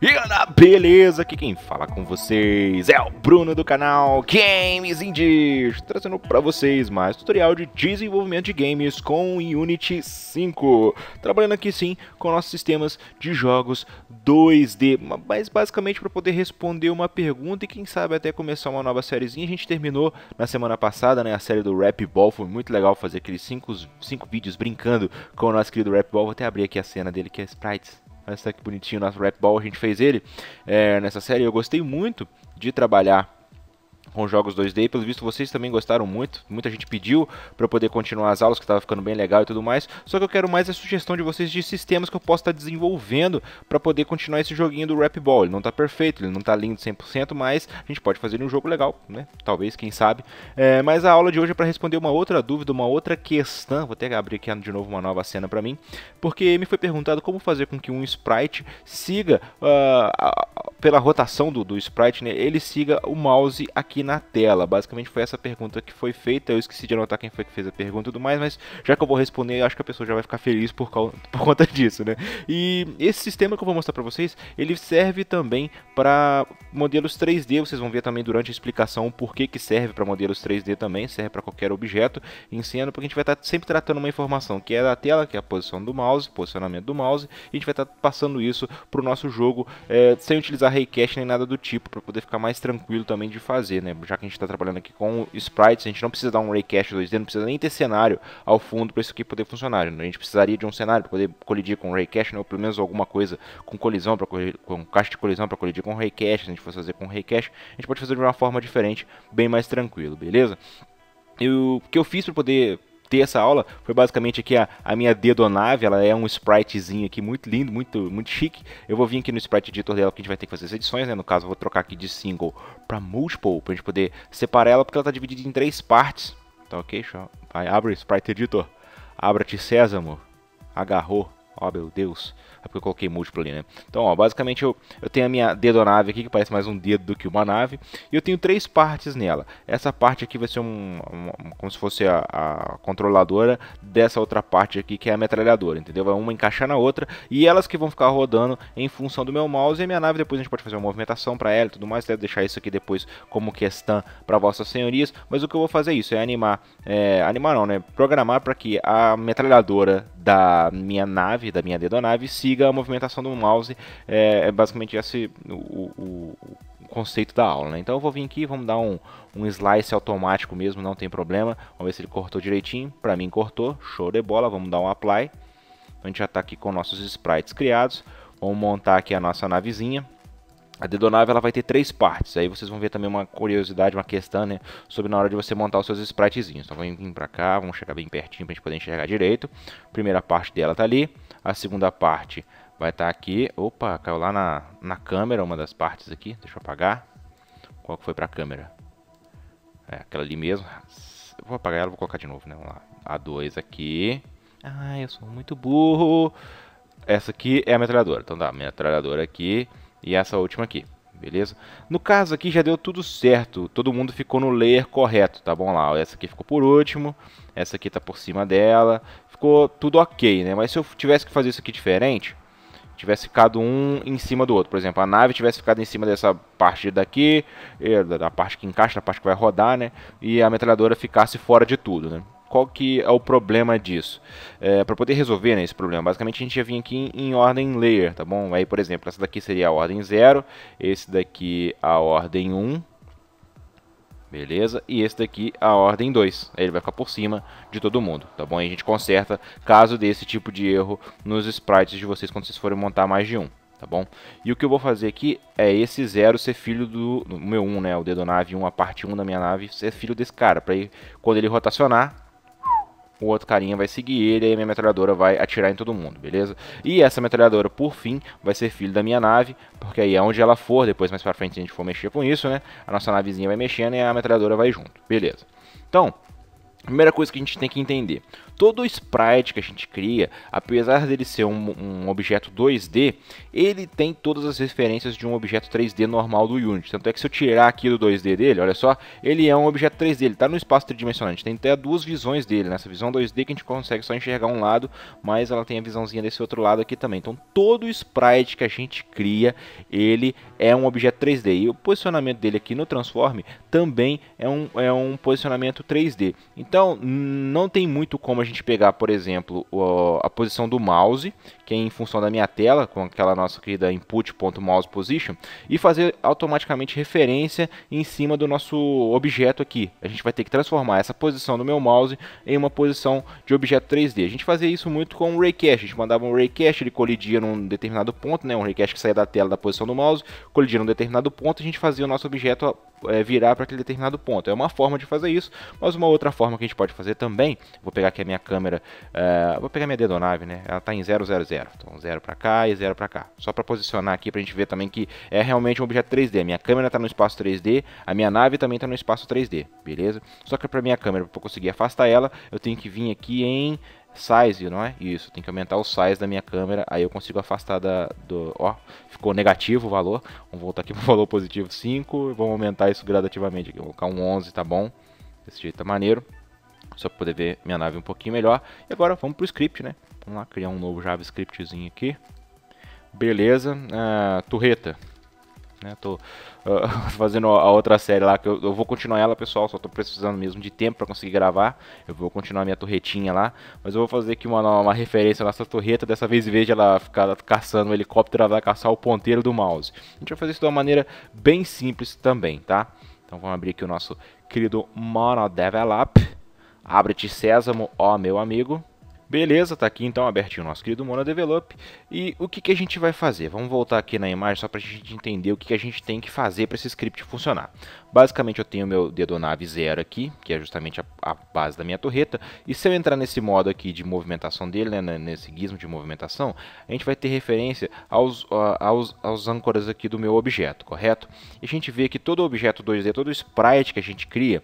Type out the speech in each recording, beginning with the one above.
E galera, beleza? Aqui quem fala com vocês é o Bruno do canal Games Indies, trazendo para vocês mais tutorial de desenvolvimento de games com Unity 5. Trabalhando aqui sim com nossos sistemas de jogos 2D, mas basicamente para poder responder uma pergunta e quem sabe até começar uma nova sériezinha. A gente terminou na semana passada, né, a série do Rap Ball, foi muito legal fazer aqueles 5 vídeos brincando com o nosso querido Rap Ball. Vou até abrir aqui a cena dele que é Sprites. Olha só que bonitinho o nosso Rap Ball, a gente fez ele nessa série. Eu gostei muito de trabalhar com jogos 2D, pelo visto vocês também gostaram muito, muita gente pediu para eu poder continuar as aulas, que estava ficando bem legal e tudo mais, só que eu quero mais a sugestão de vocês de sistemas que eu posso estar desenvolvendo para poder continuar esse joguinho do Rap Ball. Ele não está perfeito, ele não está lindo 100%, mas a gente pode fazer um jogo legal, né? Talvez, quem sabe. Mas a aula de hoje é para responder uma outra dúvida, uma outra questão. Vou até abrir aqui de novo uma nova cena para mim, porque me foi perguntado como fazer com que um sprite siga pela rotação do sprite, né? Ele siga o mouse aqui na tela. Basicamente foi essa pergunta que foi feita. Eu esqueci de anotar quem foi que fez a pergunta e tudo mais, mas já que eu vou responder, eu acho que a pessoa já vai ficar feliz por conta disso, né? E esse sistema que eu vou mostrar para vocês, ele serve também para modelos 3D. Vocês vão ver também durante a explicação o porquê que serve para modelos 3D também, serve para qualquer objeto em cena, porque a gente vai estar sempre tratando uma informação que é da tela, que é a posição do mouse, posicionamento do mouse, e a gente vai estar passando isso para o nosso jogo sem utilizar Raycast nem nada do tipo, para poder ficar mais tranquilo também de fazer, né? Já que a gente está trabalhando aqui com sprites, a gente não precisa dar um Raycast 2D, não precisa nem ter cenário ao fundo para isso aqui poder funcionar, né? A gente precisaria de um cenário para poder colidir com o Raycast, né? Ou pelo menos alguma coisa com colisão, com caixa de colisão para colidir com o Raycast. Se a gente fosse fazer com o Raycast, a gente pode fazer de uma forma diferente, bem mais tranquilo, beleza? E o que eu fiz para poder ter essa aula foi basicamente aqui a minha dedonave. Ela é um spritezinho aqui muito lindo, muito chique. Eu vou vir aqui no sprite editor dela, que a gente vai ter que fazer as edições, né? No caso eu vou trocar aqui de single para multiple, para a gente poder separar ela, porque ela está dividida em 3 partes, tá ok? Vai, abre o sprite editor, abra-te Sésamo, agarrou. Oh meu Deus, é porque eu coloquei múltiplo ali, né? Então, ó, basicamente eu tenho a minha dedonave aqui, que parece mais um dedo do que uma nave. E eu tenho 3 partes nela. Essa parte aqui vai ser como se fosse a controladora dessa outra parte aqui, que é a metralhadora, entendeu? Vai uma encaixar na outra, e elas que vão ficar rodando em função do meu mouse. E a minha nave, depois a gente pode fazer uma movimentação para ela e tudo mais. Deve deixar isso aqui depois como questão para vossas senhorias. Mas o que eu vou fazer é isso, é animar não, né? Programar para que a metralhadora da minha nave, da minha dedonave, siga a movimentação do mouse. É basicamente esse o conceito da aula, né? Então eu vou vir aqui, vamos dar um slice automático mesmo, não tem problema. Vamos ver se ele cortou direitinho. Para mim cortou, show de bola. Vamos dar um apply. A gente já está aqui com nossos sprites criados. Vamos montar aqui a nossa navezinha. A dedonave ela vai ter 3 partes. Aí vocês vão ver também uma curiosidade, uma questão, né, sobre na hora de você montar os seus spritezinhos. Então vamos vir para cá, vamos chegar bem pertinho para a gente poder enxergar direito. A primeira parte dela tá ali, a segunda parte vai estar aqui. Opa, caiu lá na câmera uma das partes aqui. Deixa eu apagar. Qual que foi para a câmera? Aquela ali mesmo. Eu vou apagar ela, vou colocar de novo, né? Vamos lá. A 2 aqui. Ah, eu sou muito burro. Essa aqui é a metralhadora. Então dá, a metralhadora aqui. E essa última aqui, beleza? No caso aqui já deu tudo certo, todo mundo ficou no layer correto, tá bom lá? Essa aqui ficou por último, essa aqui tá por cima dela, ficou tudo ok, né? Mas se eu tivesse que fazer isso aqui diferente, tivesse ficado um em cima do outro, por exemplo, a nave tivesse ficado em cima dessa parte daqui, da parte que encaixa, da parte que vai rodar, né? E a metralhadora ficasse fora de tudo, né? Qual que é o problema disso? Para poder resolver, né, esse problema, basicamente a gente ia vir aqui em ordem layer, tá bom? Aí, por exemplo, essa daqui seria a ordem 0, esse daqui a ordem 1, beleza? E esse daqui a ordem 2, aí ele vai ficar por cima de todo mundo, tá bom? Aí a gente conserta caso desse tipo de erro nos sprites de vocês quando vocês forem montar mais de um, tá bom? E o que eu vou fazer aqui é esse 0 ser filho do meu 1, né? O dedonave 1, a parte 1 da minha nave, ser filho desse cara, para quando ele rotacionar, o outro carinha vai seguir ele e a minha metralhadora vai atirar em todo mundo, beleza? E essa metralhadora, por fim, vai ser filho da minha nave, porque aí aonde ela for, depois mais pra frente se a gente for mexer com isso, né? A nossa navezinha vai mexendo e a metralhadora vai junto, beleza? Então, primeira coisa que a gente tem que entender, todo sprite que a gente cria, apesar dele ser um objeto 2D, ele tem todas as referências de um objeto 3D normal do Unity. Tanto é que se eu tirar aqui do 2D dele, olha só, ele é um objeto 3D, ele está no espaço tridimensional. A gente tem até duas visões dele, nessa visão 2D que a gente consegue só enxergar um lado, mas ela tem a visãozinha desse outro lado aqui também. Então todo sprite que a gente cria, ele é um objeto 3D. E o posicionamento dele aqui no Transform também é um posicionamento 3D. Então não tem muito como a gente pegar, por exemplo, a posição do mouse, que é em função da minha tela, com aquela nossa querida input.mousePosition, e fazer automaticamente referência em cima do nosso objeto aqui. A gente vai ter que transformar essa posição do meu mouse em uma posição de objeto 3D. A gente fazia isso muito com o Raycast. A gente mandava um Raycast, ele colidia num determinado ponto, né? Um Raycast que saía da tela da posição do mouse, colidia num determinado ponto, a gente fazia o nosso objeto virar para aquele determinado ponto. É uma forma de fazer isso, mas uma outra forma que a gente pode fazer também, vou pegar aqui a minha câmera, vou pegar minha dedonave, né? Ela está em 0, 0, 0. Então 0 para cá e 0 para cá. Só para posicionar aqui para a gente ver também que é realmente um objeto 3D. A minha câmera está no espaço 3D, a minha nave também está no espaço 3D, beleza? Só que para minha câmera, para eu conseguir afastar ela, eu tenho que vir aqui em size, não é? Isso, tem que aumentar o size da minha câmera, aí eu consigo afastar ó, ficou negativo o valor, vamos voltar aqui para o valor positivo 5, vamos aumentar isso gradativamente aqui, vou colocar um 11, tá bom? Desse jeito tá maneiro, só para poder ver minha nave um pouquinho melhor. E agora vamos pro script, né? Vamos lá, criar um novo JavaScriptzinho aqui. Beleza, torreta. Tô fazendo a outra série lá, que eu vou continuar ela, pessoal, só tô precisando mesmo de tempo para conseguir gravar. Eu vou continuar minha torretinha lá, mas eu vou fazer aqui uma referência à nossa torreta. Dessa vez, em vez de ela ficar caçando o helicóptero, ela vai caçar o ponteiro do mouse. A gente vai fazer isso de uma maneira bem simples também, tá? Então vamos abrir aqui o nosso querido MonoDevelop. Abre-te Sésamo, ó meu amigo. Beleza, tá aqui então abertinho o nosso querido MonoDevelop. E o que a gente vai fazer? Vamos voltar aqui na imagem só para a gente entender o que a gente tem que fazer para esse script funcionar. Basicamente eu tenho o meu dedonave 0 aqui, que é justamente a base da minha torreta. E se eu entrar nesse modo aqui de movimentação dele, né, nesse gizmo de movimentação, a gente vai ter referência aos âncoras aqui do meu objeto, correto? E a gente vê que todo objeto 2D, todo sprite que a gente cria,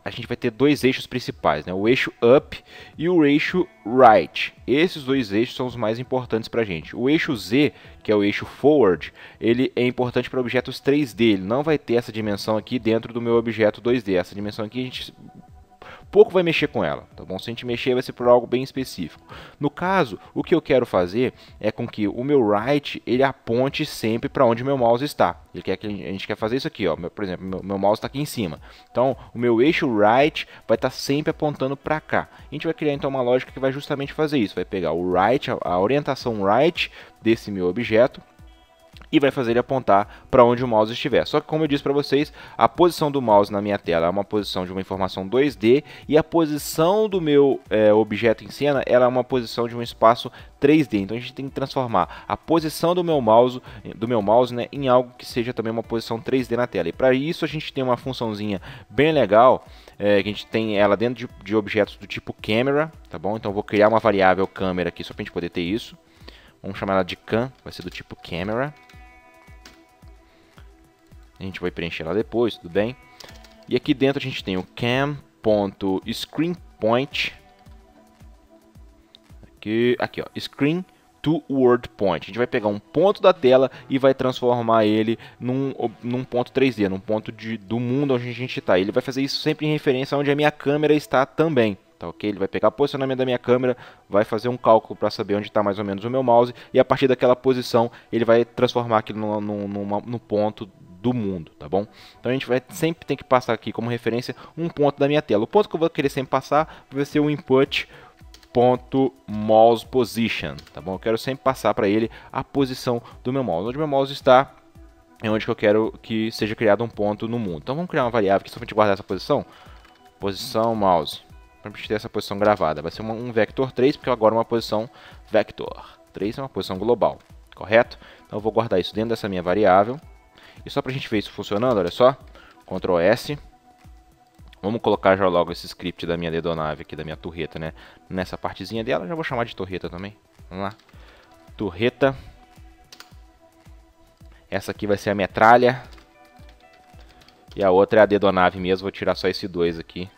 a gente vai ter dois eixos principais, né? O eixo up e o eixo right. Esses dois eixos são os mais importantes para a gente. O eixo Z, que é o eixo forward, ele é importante para objetos 3D. Ele não vai ter essa dimensão aqui dentro do meu objeto 2D. Essa dimensão aqui a gente pouco vai mexer com ela, tá bom? Se a gente mexer vai ser por algo bem específico. No caso, o que eu quero fazer é com que o meu right, ele aponte sempre para onde o meu mouse está. A gente quer fazer isso aqui, ó. Por exemplo, meu mouse está aqui em cima. Então, o meu eixo right vai estar sempre apontando para cá. A gente vai criar então uma lógica que vai justamente fazer isso. Vai pegar o right, a orientação right desse meu objeto, e vai fazer ele apontar para onde o mouse estiver. Só que, como eu disse para vocês, a posição do mouse na minha tela é uma posição de uma informação 2D e a posição do meu objeto em cena ela é uma posição de um espaço 3D. Então a gente tem que transformar a posição do meu mouse, né, em algo que seja também uma posição 3D na tela. E para isso a gente tem uma funçãozinha bem legal, que a gente tem ela dentro de objetos do tipo camera, tá bom? Então eu vou criar uma variável câmera aqui só para a gente poder ter isso. Vamos chamar ela de cam, vai ser do tipo camera. A gente vai preencher ela depois, tudo bem? E aqui dentro a gente tem o cam.screenPoint. Aqui ó, screen to word point. A gente vai pegar um ponto da tela e vai transformar ele num ponto 3D, num ponto do mundo onde a gente está. Ele vai fazer isso sempre em referência a onde a minha câmera está também. Tá, ok? Ele vai pegar o posicionamento da minha câmera, vai fazer um cálculo para saber onde está mais ou menos o meu mouse e a partir daquela posição ele vai transformar aquilo no ponto do mundo, tá bom? Então a gente vai sempre ter que passar aqui como referência um ponto da minha tela. O ponto que eu vou querer sempre passar vai ser o input.mousePosition, tá bom? Eu quero sempre passar para ele a posição do meu mouse. Onde meu mouse está é onde que eu quero que seja criado um ponto no mundo. Então vamos criar uma variável aqui só para a gente guardar essa posição. Posição mouse. Para a gente ter essa posição gravada. Vai ser um vector 3, porque agora é uma posição vector. 3 é uma posição global, correto? Então eu vou guardar isso dentro dessa minha variável. E só para a gente ver isso funcionando, olha só. Ctrl S. Vamos colocar já logo esse script da minha dedonave aqui, da minha torreta, né? Nessa partezinha dela, já vou chamar de torreta também. Vamos lá. Torreta. Essa aqui vai ser a metralha. E a outra é a dedonave mesmo, vou tirar só esse 2 aqui.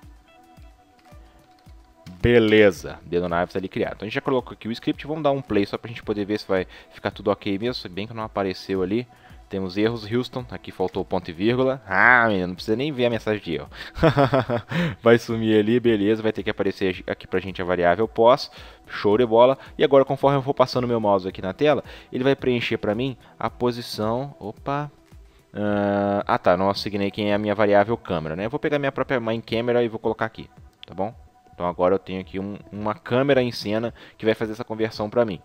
Beleza, Dedo Knives ali criado. Então a gente já colocou aqui o script, vamos dar um play só pra gente poder ver se vai ficar tudo ok mesmo. Se bem que não apareceu ali. Temos erros, Houston, aqui faltou ponto e vírgula. Ah, menino, não precisa nem ver a mensagem de erro. Vai sumir ali, beleza, vai ter que aparecer aqui pra gente a variável pós. Show de bola. E agora, conforme eu for passando meu mouse aqui na tela, ele vai preencher pra mim a posição... Opa... tá, não assignei quem é a minha variável câmera, né? Eu vou pegar minha própria main camera e vou colocar aqui, tá bom? Então agora eu tenho aqui uma câmera em cena que vai fazer essa conversão pra mim.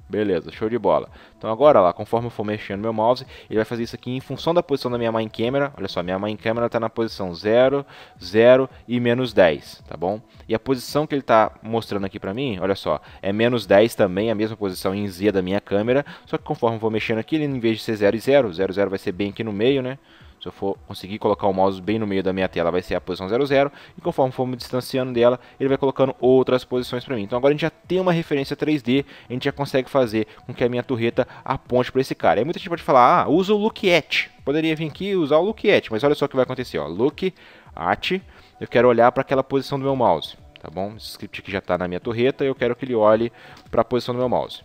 Beleza, show de bola. Então agora lá, conforme eu for mexendo meu mouse, ele vai fazer isso aqui em função da posição da minha main camera. Olha só, minha main camera está na posição 0, 0 e menos 10, tá bom? E a posição que ele está mostrando aqui para mim, olha só, é menos 10 também, a mesma posição em Z da minha câmera. Só que conforme eu vou mexendo aqui, ele em vez de ser 0 e 0, 0, 0 vai ser bem aqui no meio, né? Se eu for conseguir colocar o mouse bem no meio da minha tela, vai ser a posição 00. E conforme for me distanciando dela, ele vai colocando outras posições para mim. Então agora a gente já tem uma referência 3D, a gente já consegue fazer com que a minha torreta aponte para esse cara. Aí muita gente pode falar, usa o Look At. Poderia vir aqui e usar o Look At, mas olha só o que vai acontecer. Ó. Look At, eu quero olhar para aquela posição do meu mouse. Tá bom? Esse script aqui já está na minha torreta e eu quero que ele olhe para a posição do meu mouse.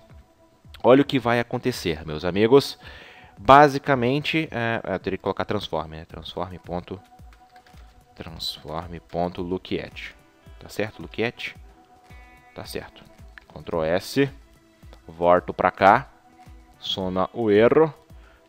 Olha o que vai acontecer, meus amigos. Basicamente, eu teria que colocar transform, né? Transform.lookat. Tá certo, lookat? Tá certo. Ctrl S, volto pra cá, soma o erro,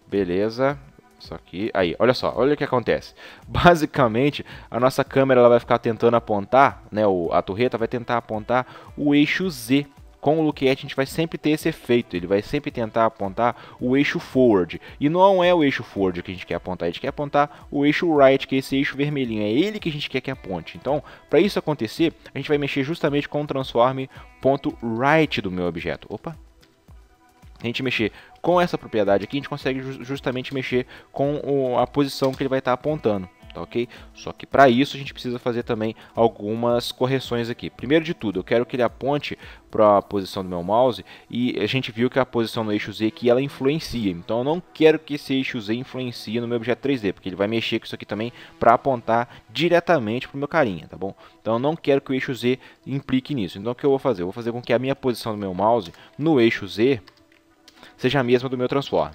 beleza. Isso aqui, aí, olha só, olha o que acontece. Basicamente, a nossa câmera ela vai ficar tentando apontar, né? A torreta vai tentar apontar o eixo Z. Com o Look At a gente vai sempre ter esse efeito, ele vai sempre tentar apontar o eixo forward. E não é o eixo forward que a gente quer apontar, a gente quer apontar o eixo right, que é esse eixo vermelhinho, é ele que a gente quer que aponte. Então, para isso acontecer, a gente vai mexer justamente com o transform.right do meu objeto. Opa! A gente mexer com essa propriedade aqui, a gente consegue justamente mexer com a posição que ele vai estar apontando. Tá, ok? Só que para isso a gente precisa fazer também algumas correções aqui. Primeiro de tudo, eu quero que ele aponte para a posição do meu mouse e a gente viu que a posição no eixo Z aqui ela influencia. Então eu não quero que esse eixo Z influencie no meu objeto 3D, porque ele vai mexer com isso aqui também para apontar diretamente para o meu carinha, tá bom? Então eu não quero que o eixo Z implique nisso. Então o que eu vou fazer? Eu vou fazer com que a minha posição do meu mouse no eixo Z seja a mesma do meu transform.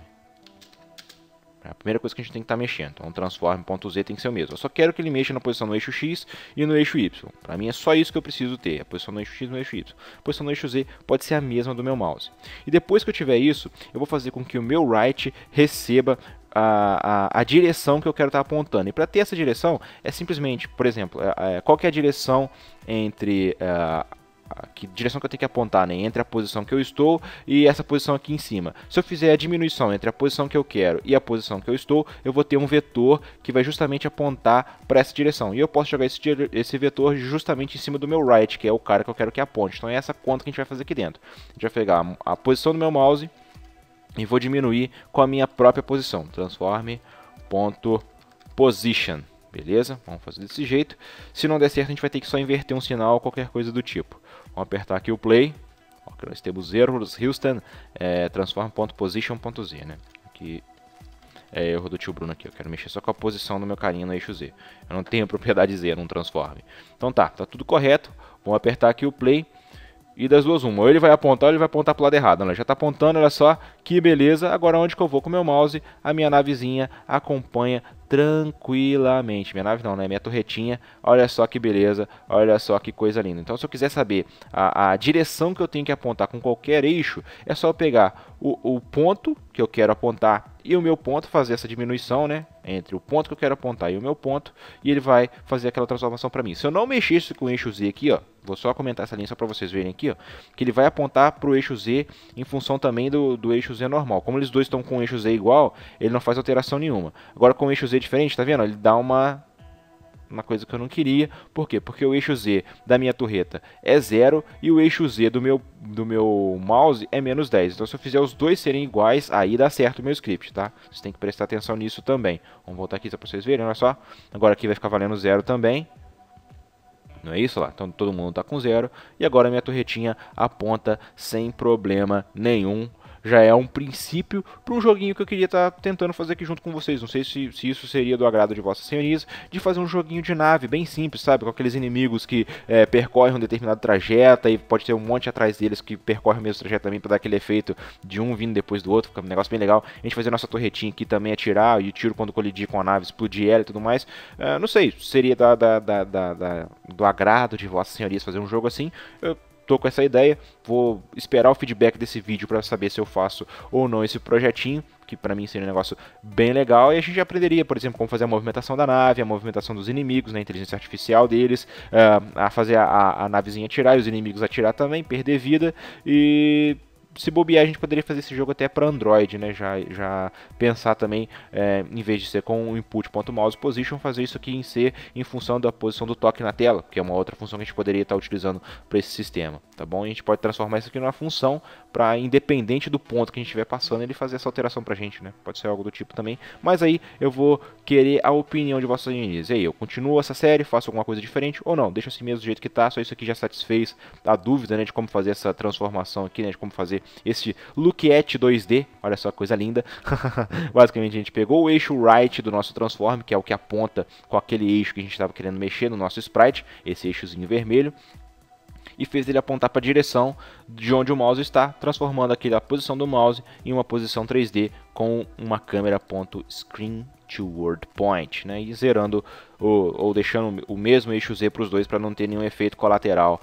É a primeira coisa que a gente tem que estar mexendo. Então, o transform.z tem que ser o mesmo. Eu só quero que ele mexa na posição no eixo X e no eixo Y. Para mim é só isso que eu preciso ter. A posição no eixo X e no eixo Y. A posição no eixo Z pode ser a mesma do meu mouse. E depois que eu tiver isso, eu vou fazer com que o meu right receba a direção que eu quero estar apontando. E para ter essa direção, é simplesmente, por exemplo, qual que é a direção entre... que direção que eu tenho que apontar, né? Entre a posição que eu estou e essa posição aqui em cima. Se eu fizer a diminuição entre a posição que eu quero e a posição que eu estou, eu vou ter um vetor que vai justamente apontar para essa direção. E eu posso jogar esse vetor justamente em cima do meu right, que é o cara que eu quero que aponte. Então é essa conta que a gente vai fazer aqui dentro. A gente vai pegar a posição do meu mouse e vou diminuir com a minha própria posição. Transform.position. Beleza? Vamos fazer desse jeito. Se não der certo, a gente vai ter que só inverter um sinal ou qualquer coisa do tipo. Vamos apertar aqui o play. Aqui nós temos erros, Houston, transform.position.z, né? Aqui é erro do tio Bruno aqui. Eu quero mexer só com a posição do meu carinha no eixo Z. Eu não tenho propriedade Z, não transform. Então tá tudo correto. Vamos apertar aqui o play. E das duas, uma. Ou ele vai apontar ou ele vai apontar para o lado errado. Ela já está apontando, olha só, que beleza. Agora onde que eu vou com o meu mouse, a minha navezinha acompanha tranquilamente. Minha nave não, né? Minha torretinha. Olha só que beleza, olha só que coisa linda. Então se eu quiser saber a direção que eu tenho que apontar com qualquer eixo, é só eu pegar o ponto que eu quero apontar e o meu ponto, fazer essa diminuição, né? Entre o ponto que eu quero apontar e o meu ponto, e ele vai fazer aquela transformação para mim. Se eu não mexesse com o eixo Z aqui, ó, vou só comentar essa linha só para vocês verem aqui, ó, que ele vai apontar para o eixo Z em função também do eixo Z normal. Como eles dois estão com o eixo Z igual, ele não faz alteração nenhuma. Agora com o eixo Z diferente, tá vendo? Ele dá uma coisa que eu não queria. Por quê? Porque o eixo Z da minha torreta é 0 e o eixo Z do meu mouse é menos 10. Então se eu fizer os dois serem iguais, aí dá certo o meu script, tá? Você tem que prestar atenção nisso também. Vamos voltar aqui só para vocês verem, olha só. Agora aqui vai ficar valendo 0 também. Não é isso lá? Então todo mundo está com 0. E agora a minha torretinha aponta sem problema nenhum. já é um princípio para um joguinho que eu queria estar tentando fazer aqui junto com vocês. Não sei se isso seria do agrado de vossas senhorias, de fazer um joguinho de nave bem simples, sabe? Com aqueles inimigos que percorrem um determinado trajeto e pode ter um monte atrás deles que percorre o mesmo trajeto também para dar aquele efeito de um vindo depois do outro, fica um negócio bem legal. A gente fazer nossa torretinha aqui também, atirar e tiro quando colidir com a nave, explodir ela e tudo mais. Não sei, seria do agrado de vossas senhorias fazer um jogo assim. Eu tô com essa ideia, vou esperar o feedback desse vídeo para saber se eu faço ou não esse projetinho, que para mim seria um negócio bem legal, e a gente aprenderia, por exemplo, como fazer a movimentação da nave, a movimentação dos inimigos, né, a inteligência artificial deles, a fazer a navezinha atirar e os inimigos atirar também, perder vida, e se bobear a gente poderia fazer esse jogo até para Android, né? Já pensar também, em vez de ser com o input.mouse position, fazer isso aqui em função da posição do toque na tela, que é uma outra função que a gente poderia estar utilizando para esse sistema, tá bom? E a gente pode transformar isso aqui numa função para, independente do ponto que a gente estiver passando, ele fazer essa alteração pra gente, né? Pode ser algo do tipo também, mas aí eu vou querer a opinião de vossas senhorias. E aí, eu continuo essa série, faço alguma coisa diferente ou não? Deixa assim mesmo do jeito que tá, só isso aqui já satisfez a dúvida, né, de como fazer essa transformação aqui, né, de como fazer este Lookette 2D, olha só que coisa linda. Basicamente a gente pegou o eixo right do nosso transform, que é o que aponta com aquele eixo que a gente estava querendo mexer no nosso sprite, esse eixozinho vermelho, e fez ele apontar para a direção de onde o mouse está, transformando aqui a posição do mouse em uma posição 3D com uma câmera .screen to word point, né, e zerando ou deixando o mesmo eixo Z para os dois para não ter nenhum efeito colateral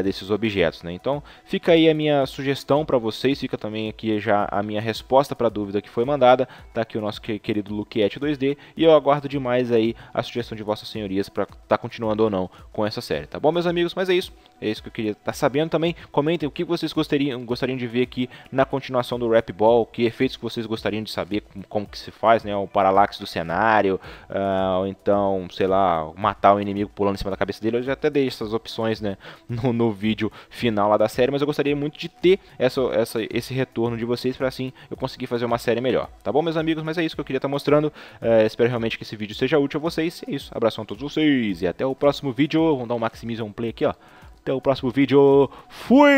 desses objetos, né? Então fica aí a minha sugestão para vocês, fica também aqui já a minha resposta para a dúvida que foi mandada, tá aqui o nosso querido Lookette 2D, e eu aguardo demais aí a sugestão de vossas senhorias para estar continuando ou não com essa série, tá bom, meus amigos? Mas é isso que eu queria estar sabendo também. Comentem o que vocês gostariam de ver aqui na continuação do Rap Ball, que efeitos que vocês gostariam de saber como que se faz, né, o paralaxe do cenário, ou então, sei lá, matar o inimigo pulando em cima da cabeça dele. Eu já até dei essas opções, né, no vídeo final lá da série, mas eu gostaria muito de ter esse retorno de vocês para assim eu conseguir fazer uma série melhor, tá bom, meus amigos? Mas é isso que eu queria estar mostrando. Espero realmente que esse vídeo seja útil a vocês. É isso, abração a todos vocês e até o próximo vídeo. Vamos dar um maximize play aqui, ó. Até o próximo vídeo. Fui!